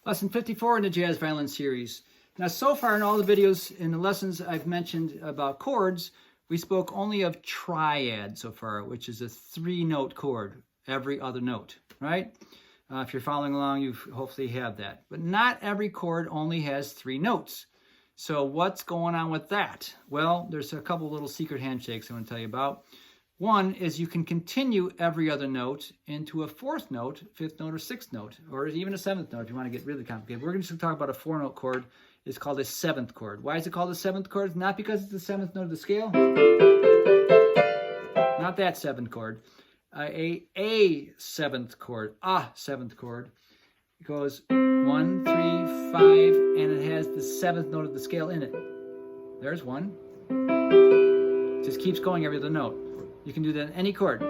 Lesson 54 in the Jazz Violin series. Now, so far in all the videos and the lessons I've mentioned about chords, we spoke only of triad so far, which is a 3-note chord, every other note, right? If you're following along, you hopefully have that. But not every chord only has 3 notes. So what's going on with that? Well, there's a couple little secret handshakes I want to tell you about. One is you can continue every other note into a 4th note, 5th note, or 6th note, or even a 7th note if you want to get really complicated. We're just going to talk about a 4-note chord. It's called a 7th chord. Why is it called a 7th chord? Not because it's the 7th note of the scale. Not that 7th chord. A 7th chord. A 7th chord. It goes 1, 3, 5, and it has the 7th note of the scale in it. There's one. It just keeps going every other note. You can do that in any chord.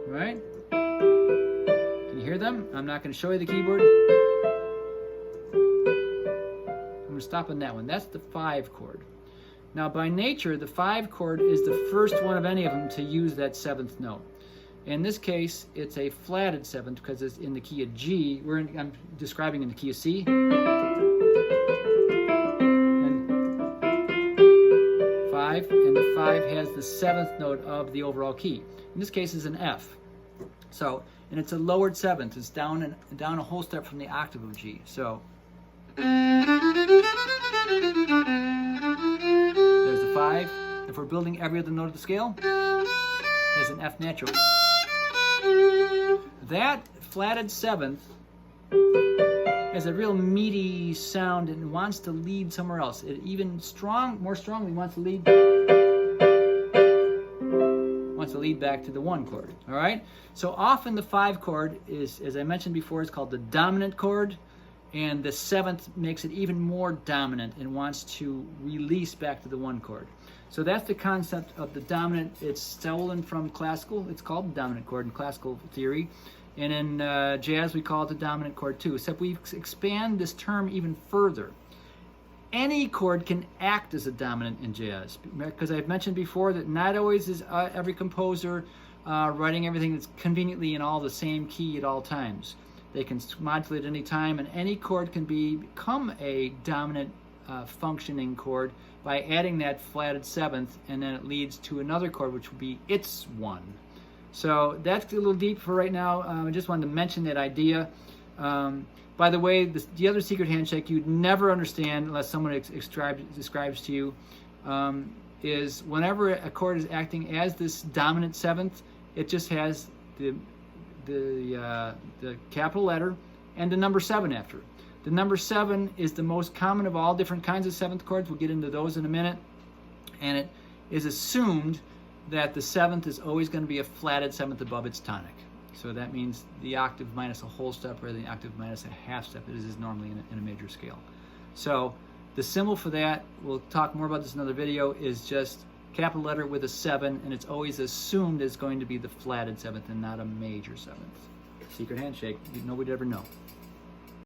Right? Can you hear them? I'm not going to show you the keyboard. I'm going to stop on that one. That's the 5 chord. Now, by nature, the 5 chord is the first one of any of them to use that 7th note. In this case, it's a flatted 7th because it's in the key of G. I'm describing in the key of C. And the 5 has the 7th note of the overall key. In this case, is an F. So, and it's a lowered 7th. It's down a whole step from the octave of G. So, there's the 5. If we're building every other note of the scale, there's an F natural. That flatted 7th has a real meaty sound and wants to lead somewhere else. It even more strongly wants to lead back to the 1 chord. All right. So often the 5 chord is, as I mentioned before, it's called the dominant chord, and the 7th makes it even more dominant and wants to release back to the 1 chord. So that's the concept of the dominant. It's stolen from classical. It's called the dominant chord in classical theory. And in jazz, we call it the dominant chord too, except we expand this term even further. Any chord can act as a dominant in jazz, because I've mentioned before that not always is every composer writing everything that's conveniently in all the same key at all times. They can modulate at any time, and any chord can become a dominant functioning chord by adding that flatted 7th, and then it leads to another chord, which would be its 1. So that's a little deep for right now. I just wanted to mention that idea. By the way, the other secret handshake you'd never understand unless someone describes to you is whenever a chord is acting as this dominant 7th, it just has the capital letter and the number 7 after it. The number 7 is the most common of all different kinds of 7th chords. We'll get into those in a minute. And it is assumed that the 7th is always going to be a flatted 7th above its tonic. So that means the octave minus a whole step rather than the octave minus a half step, as is normally in a major scale. So the symbol for that, we'll talk more about this in another video, is just capital letter with a 7, and it's always assumed it's going to be the flatted 7th and not a major 7th. Secret handshake, nobody would ever know.